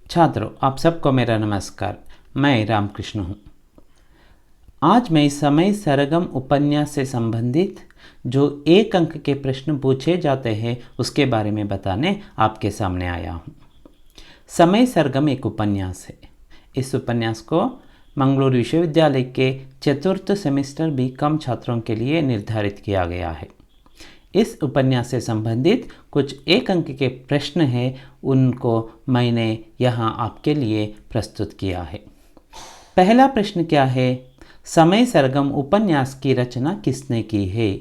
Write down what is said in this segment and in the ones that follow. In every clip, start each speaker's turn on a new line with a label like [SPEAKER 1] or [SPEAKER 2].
[SPEAKER 1] छात्रों, आप सबको मेरा नमस्कार। मैं रामकृष्ण हूँ। आज मैं समय सरगम उपन्यास से संबंधित जो एक अंक के प्रश्न पूछे जाते हैं उसके बारे में बताने आपके सामने आया हूँ। समय सरगम एक उपन्यास है। इस उपन्यास को मंगलूरु विश्वविद्यालय के चतुर्थ सेमेस्टर बीकॉम छात्रों के लिए निर्धारित किया गया है। इस उपन्यास से संबंधित कुछ एक अंक के प्रश्न हैं, उनको मैंने यहाँ आपके लिए प्रस्तुत किया है। पहला प्रश्न क्या है? समय सरगम उपन्यास की रचना किसने की है?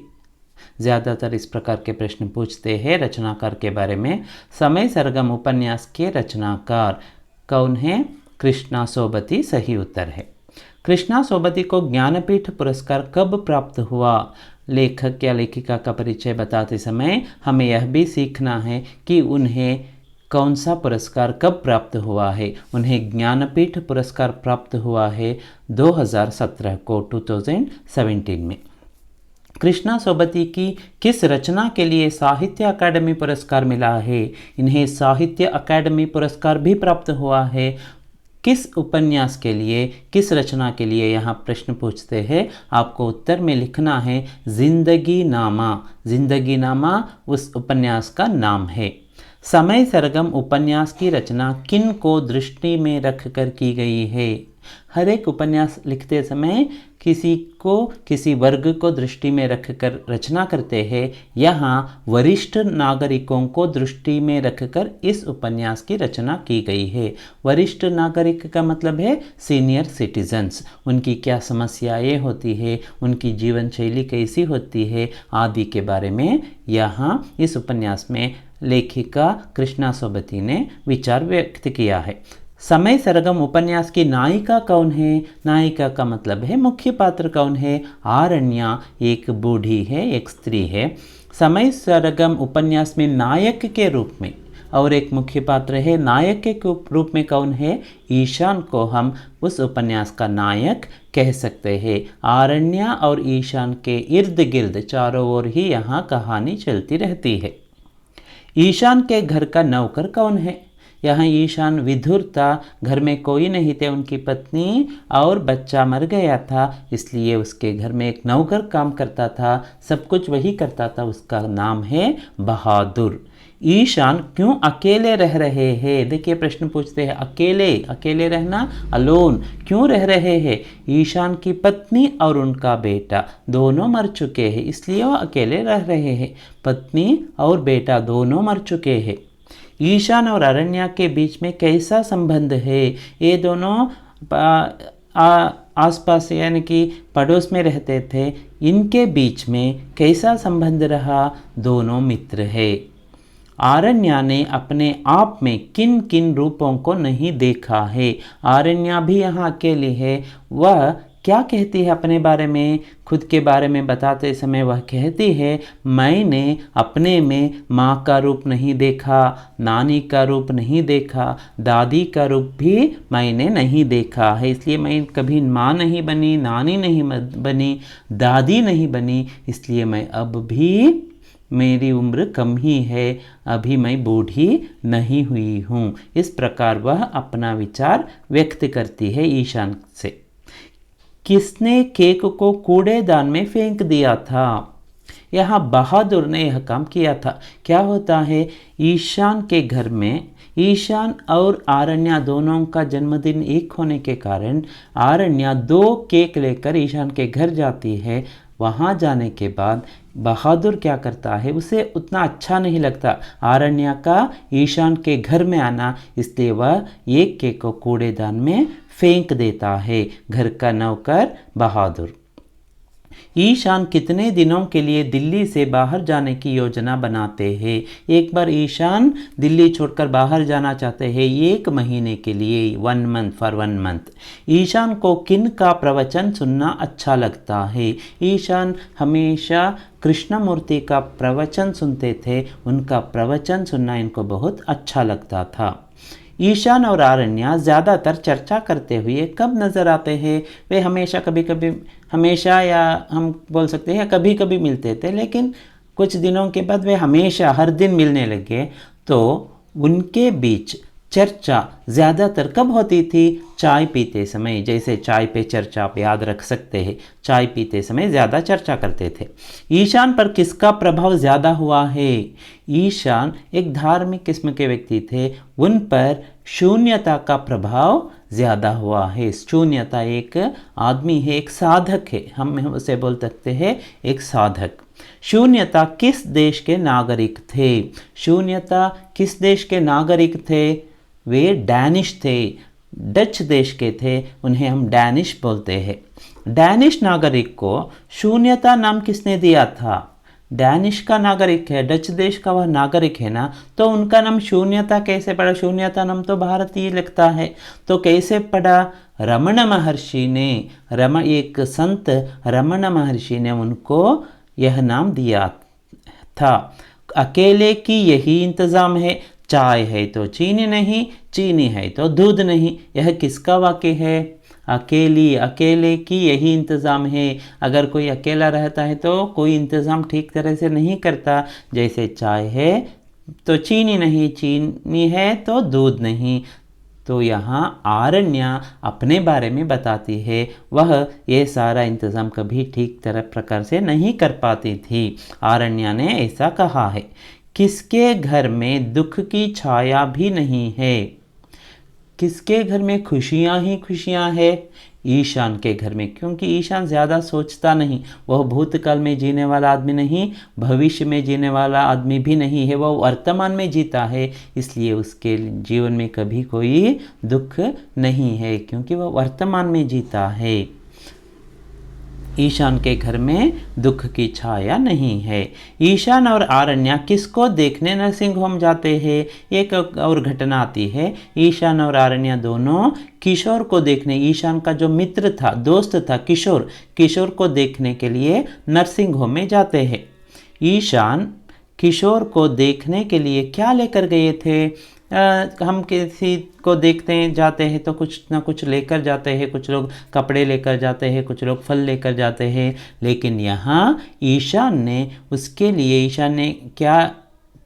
[SPEAKER 1] ज़्यादातर इस प्रकार के प्रश्न पूछते हैं रचनाकार के बारे में। समय सरगम उपन्यास के रचनाकार कौन है? कृष्णा सोबती सही उत्तर है। कृष्णा सोबती को ज्ञानपीठ पुरस्कार कब प्राप्त हुआ? लेखक या लेखिका का परिचय बताते समय हमें यह भी सीखना है कि उन्हें कौन सा पुरस्कार कब प्राप्त हुआ है। उन्हें ज्ञानपीठ पुरस्कार प्राप्त हुआ है 2017 को 2017 में। कृष्णा सोबती की किस रचना के लिए साहित्य अकादमी पुरस्कार मिला है? इन्हें साहित्य अकादमी पुरस्कार भी प्राप्त हुआ है। किस उपन्यास के लिए, किस रचना के लिए यहाँ प्रश्न पूछते हैं? आपको उत्तर में लिखना है जिंदगी नामा। जिंदगी नामा उस उपन्यास का नाम है। समय सरगम उपन्यास की रचना किन को दृष्टि में रखकर की गई है? हर एक उपन्यास लिखते समय किसी वर्ग को दृष्टि में रखकर रचना करते हैं। यहाँ वरिष्ठ नागरिकों को दृष्टि में रखकर इस उपन्यास की रचना की गई है। वरिष्ठ नागरिक का मतलब है सीनियर सिटीजन्स। उनकी क्या समस्याएं होती है, उनकी जीवन शैली कैसी होती है आदि के बारे में यहाँ इस उपन्यास में लेखिका कृष्णा सोबती ने विचार व्यक्त किया है। समय सरगम उपन्यास की नायिका कौन है? नायिका का मतलब है मुख्य पात्र कौन है? आरण्या एक बूढ़ी है, एक स्त्री है। समय सरगम उपन्यास में नायक के रूप में और एक मुख्य पात्र है। नायक के रूप में कौन है? ईशान को हम उस उपन्यास का नायक कह सकते हैं। आरण्या और ईशान के इर्द गिर्द चारों ओर ही यहाँ कहानी चलती रहती है। ईशान के घर का नौकर कौन है? यहाँ ईशान विधुर था, घर में कोई नहीं थे, उनकी पत्नी और बच्चा मर गया था, इसलिए उसके घर में एक नौकर काम करता था, सब कुछ वही करता था। उसका नाम है बहादुर। ईशान क्यों अकेले रह रहे हैं? देखिए प्रश्न पूछते हैं अकेले रहना, अलोन, क्यों रह रहे हैं? ईशान की पत्नी और उनका बेटा दोनों मर चुके हैं, इसलिए वो अकेले रह रहे हैं। पत्नी और बेटा दोनों मर चुके हैं। ईशान और अरण्या के बीच में कैसा संबंध है? ये दोनों आसपास यानी कि पड़ोस में रहते थे। इनके बीच में कैसा संबंध रहा? दोनों मित्र है। आरण्या ने अपने आप में किन किन रूपों को नहीं देखा है? आरण्या भी यहाँ अकेली है। वह क्या कहती है अपने बारे में? खुद के बारे में बताते समय वह कहती है, मैंने अपने में माँ का रूप नहीं देखा, नानी का रूप नहीं देखा, दादी का रूप भी मैंने नहीं देखा है, इसलिए मैं कभी माँ नहीं बनी, नानी नहीं बनी, दादी नहीं बनी, इसलिए मैं अब भी, मेरी उम्र कम ही है, अभी मैं बूढ़ी नहीं हुई हूँ। इस प्रकार वह अपना विचार व्यक्त करती है ईशान से। किसने केक को कूड़ेदान में फेंक दिया था? यहाँ बहादुर ने यह काम किया था। क्या होता है, ईशान के घर में ईशान और आरण्या दोनों का जन्मदिन एक होने के कारण आरण्या 2 केक लेकर ईशान के घर जाती है। वहाँ जाने के बाद बहादुर क्या करता है, उसे उतना अच्छा नहीं लगता आरण्या का ईशान के घर में आना, इसलिए वह एक केक को कूड़ेदान में फेंक देता है। घर का नौकर बहादुर। ईशान कितने दिनों के लिए दिल्ली से बाहर जाने की योजना बनाते हैं? एक बार ईशान दिल्ली छोड़कर बाहर जाना चाहते हैं 1 महीने के लिए, 1 मंथ, फॉर 1 मंथ। ईशान को किन का प्रवचन सुनना अच्छा लगता है? ईशान हमेशा कृष्णमूर्ति का प्रवचन सुनते थे, उनका प्रवचन सुनना इनको बहुत अच्छा लगता था। ईशान और आरण्या ज़्यादातर चर्चा करते हुए कब नज़र आते हैं? वे हमेशा कभी कभी हमेशा, या हम बोल सकते हैं कभी कभी मिलते थे, लेकिन कुछ दिनों के बाद वे हमेशा हर दिन मिलने लगे। तो उनके बीच चर्चा ज़्यादातर कब होती थी? चाय पीते समय। जैसे चाय पे चर्चा आप याद रख सकते हैं, चाय पीते समय ज़्यादा चर्चा करते थे। ईशान पर किसका प्रभाव ज़्यादा हुआ है? ईशान एक धार्मिक किस्म के व्यक्ति थे, उन पर शून्यता का प्रभाव ज़्यादा हुआ है। शून्यता एक आदमी है, एक साधक है, हम उसे बोल सकते हैं एक साधक। शून्यता किस देश के नागरिक थे? शून्यता किस देश के नागरिक थे? वे डैनिश थे, डच देश के थे, उन्हें हम डैनिश बोलते हैं। डैनिश नागरिक को शून्यता नाम किसने दिया था? डैनिश का नागरिक है, डच देश का वह नागरिक है ना, तो उनका नाम शून्यता कैसे पड़ा? शून्यता नाम तो भारतीय लगता है, तो कैसे पड़ा? रमण महर्षि ने, एक संत रमण महर्षि ने उनको यह नाम दिया था। अकेले की यही इंतज़ाम है, चाय है तो चीनी नहीं, चीनी है तो दूध नहीं। यह किसका वाक्य है? अकेले की यही इंतज़ाम है। अगर कोई अकेला रहता है तो कोई इंतज़ाम ठीक तरह से नहीं करता। जैसे चाय है तो चीनी नहीं, चीनी है तो दूध नहीं। तो यहाँ आरण्या अपने बारे में बताती है, वह ये सारा इंतज़ाम कभी ठीक तरह प्रकार से नहीं कर पाती थी। आरण्या ने ऐसा कहा है। किसके घर में दुख की छाया भी नहीं है? किसके घर में खुशियाँ ही खुशियाँ है? ईशान के घर में, क्योंकि ईशान ज़्यादा सोचता नहीं। वह भूतकाल में जीने वाला आदमी नहीं, भविष्य में जीने वाला आदमी भी नहीं है, वह वर्तमान में जीता है। इसलिए उसके जीवन में कभी कोई दुख नहीं है, क्योंकि वह वर्तमान में जीता है। ईशान के घर में दुख की छाया नहीं है। ईशान और आरण्या किसको देखने नरसिंह होम जाते हैं? एक और घटना आती है। ईशान और आरण्या दोनों किशोर को देखने, ईशान का जो मित्र था, दोस्त था किशोर को देखने के लिए नरसिंह होम में जाते हैं। ईशान किशोर को देखने के लिए क्या लेकर गए थे? हम किसी को देखते हैं, जाते हैं तो कुछ ना कुछ लेकर जाते हैं। कुछ लोग कपड़े लेकर जाते हैं, कुछ लोग फल लेकर जाते हैं। लेकिन यहाँ ईशान ने क्या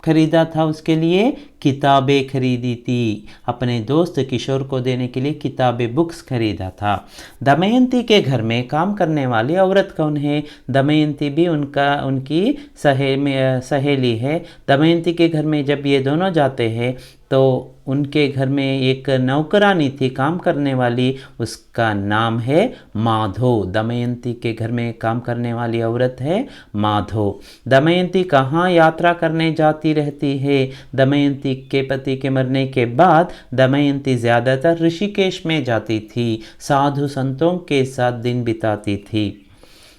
[SPEAKER 1] खरीदा था? उसके लिए किताबें खरीदी थी। अपने दोस्त किशोर को देने के लिए किताबें, बुक्स खरीदा था। दमयंती के घर में काम करने वाली औरत कौन है? दमयंती भी उनकी सहेली है। दमयंती के घर में जब ये दोनों जाते हैं तो उनके घर में एक नौकरानी थी काम करने वाली, उसका नाम है माधो। दमयंती के घर में काम करने वाली औरत है माधो। दमयंती कहाँ यात्रा करने जाती रहती है? दमयंती के पति के मरने के बाद दमयंती ज़्यादातर ऋषिकेश में जाती थी, साधु संतों के साथ दिन बिताती थी।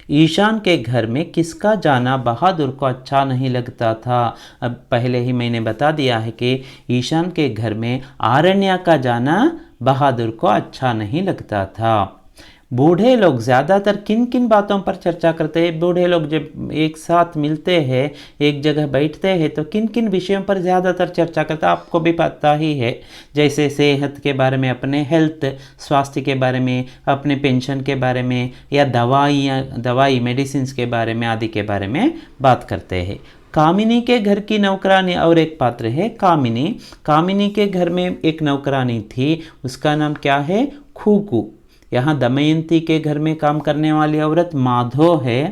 [SPEAKER 1] ईशान के घर में किसका जाना बहादुर को अच्छा नहीं लगता था? अब पहले ही मैंने बता दिया है कि ईशान के घर में आरण्या का जाना बहादुर को अच्छा नहीं लगता था। बूढ़े लोग ज़्यादातर किन किन बातों पर चर्चा करते हैं? बूढ़े लोग जब एक साथ मिलते हैं, एक जगह बैठते हैं, तो किन किन विषयों पर ज़्यादातर चर्चा करते हैं? आपको भी पता ही है। जैसे सेहत के बारे में, अपने हेल्थ, स्वास्थ्य के बारे में, अपने पेंशन के बारे में, या दवाई मेडिसिन के बारे में, आदि के बारे में बात करते हैं। कामिनी के घर की नौकरानी और एक पात्र है कामिनी। कामिनी के घर में एक नौकरानी थी, उसका नाम क्या है? खूकू। यहाँ दमयंती के घर में काम करने वाली औरत माधो है,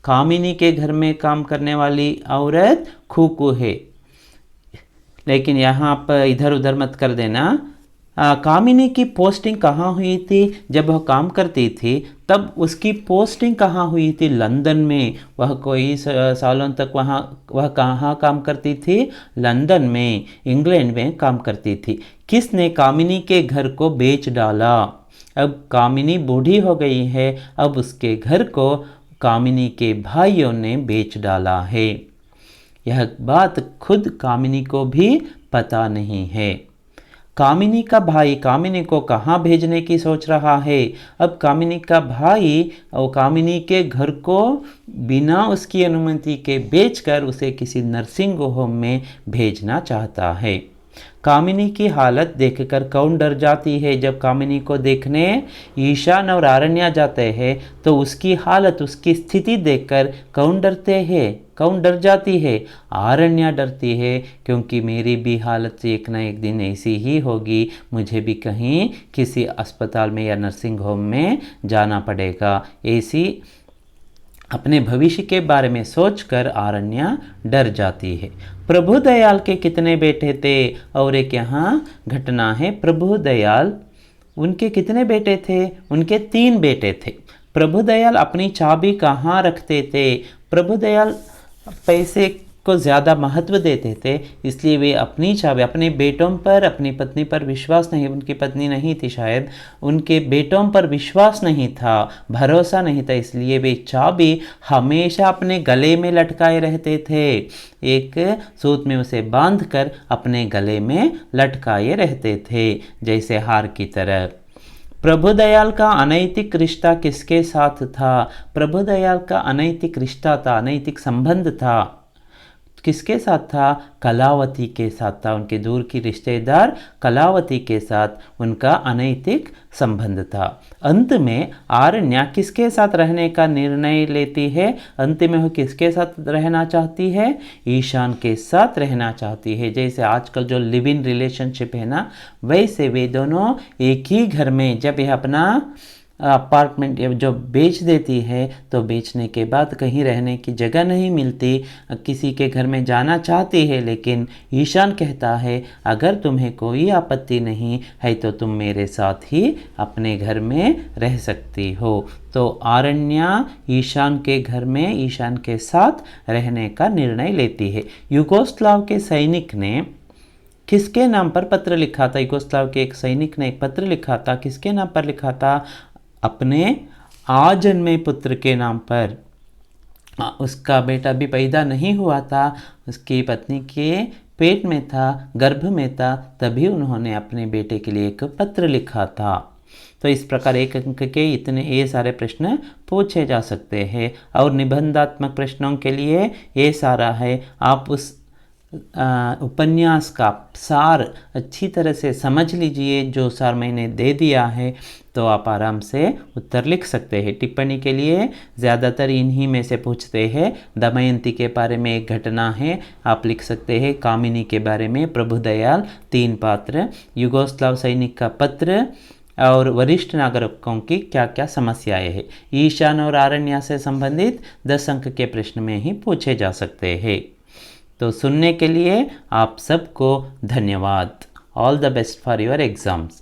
[SPEAKER 1] कामिनी के घर में काम करने वाली औरत खूकू है। लेकिन यहाँ आप इधर उधर मत कर देना। कामिनी की पोस्टिंग कहाँ हुई थी? जब वह काम करती थी तब उसकी पोस्टिंग कहाँ हुई थी? लंदन में। वह कोई सालों तक वह कहाँ काम करती थी? लंदन में, इंग्लैंड में काम करती थी। किसने कामिनी के घर को बेच डाला? अब कामिनी बूढ़ी हो गई है, अब उसके घर को कामिनी के भाइयों ने बेच डाला है। यह बात खुद कामिनी को भी पता नहीं है। कामिनी का भाई कामिनी को कहाँ भेजने की सोच रहा है? अब कामिनी का भाई और कामिनी के घर को बिना उसकी अनुमति के बेचकर उसे किसी नर्सिंग होम में भेजना चाहता है। कामिनी की हालत देखकर कौन डर जाती है। जब कामिनी को देखने ईशान और आरण्या जाते हैं तो उसकी हालत, उसकी स्थिति देखकर कौन डरते हैं, कौन डर जाती है? आरण्या डरती है, क्योंकि मेरी भी हालत एक ना एक दिन ऐसी ही होगी, मुझे भी कहीं किसी अस्पताल में या नर्सिंग होम में जाना पड़ेगा। ऐसी अपने भविष्य के बारे में सोचकर आरण्या डर जाती है। प्रभु दयाल के कितने बेटे थे? और एक यहाँ घटना है। प्रभु दयाल, उनके कितने बेटे थे? उनके 3 बेटे थे। प्रभु दयाल अपनी चाबी कहाँ रखते थे? प्रभु दयाल पैसे को ज़्यादा महत्व देते थे, इसलिए वे अपनी चाबी अपने बेटों पर, अपनी पत्नी पर विश्वास नहीं, उनकी पत्नी नहीं थी शायद, उनके बेटों पर विश्वास नहीं था, भरोसा नहीं था, इसलिए वे चाबी हमेशा अपने गले में लटकाए रहते थे। एक सूत में उसे बांधकर अपने गले में लटकाए रहते थे, जैसे हार की तरह। प्रभु दयाल का अनैतिक रिश्ता किसके साथ था? प्रभु दयाल का अनैतिक रिश्ता था, अनैतिक संबंध था, किसके साथ था? कलावती के साथ था। उनके दूर की रिश्तेदार कलावती के साथ उनका अनैतिक संबंध था। अंत में आरण्या किसके साथ रहने का निर्णय लेती है? अंत में वो किसके साथ रहना चाहती है? ईशान के साथ रहना चाहती है। जैसे आजकल जो लिव इन रिलेशनशिप है ना, वैसे वे दोनों एक ही घर में, जब यह अपना अपार्टमेंट जो बेच देती है तो बेचने के बाद कहीं रहने की जगह नहीं मिलती, किसी के घर में जाना चाहती है, लेकिन ईशान कहता है अगर तुम्हें कोई आपत्ति नहीं है तो तुम मेरे साथ ही अपने घर में रह सकती हो। तो आरण्या ईशान के घर में ईशान के साथ रहने का निर्णय लेती है। युगोस्लाव के सैनिक ने किसके नाम पर पत्र लिखा था? युगोस्लाव के एक सैनिक ने एक पत्र लिखा था, किसके नाम पर लिखा था? अपने आजन्मे पुत्र के नाम पर। उसका बेटा भी पैदा नहीं हुआ था, उसकी पत्नी के पेट में था, गर्भ में था, तभी उन्होंने अपने बेटे के लिए एक पत्र लिखा था। तो इस प्रकार एक अंक के इतने ये सारे प्रश्न पूछे जा सकते हैं। और निबंधात्मक प्रश्नों के लिए ये सारा है। आप उस उपन्यास का सार अच्छी तरह से समझ लीजिए, जो सार मैंने दे दिया है, तो आप आराम से उत्तर लिख सकते हैं। टिप्पणी के लिए ज़्यादातर इन्हीं में से पूछते हैं। दमयंती के बारे में एक घटना है, आप लिख सकते हैं। कामिनी के बारे में, प्रभु दयाल, 3 पात्र, युगोस्लाव सैनिक का पत्र, और वरिष्ठ नागरिकों की क्या क्या समस्याएं हैं। ईशान और आरण्या से संबंधित 10 अंक के प्रश्न में ही पूछे जा सकते हैं। तो सुनने के लिए आप सबको धन्यवाद। All the best for your exams.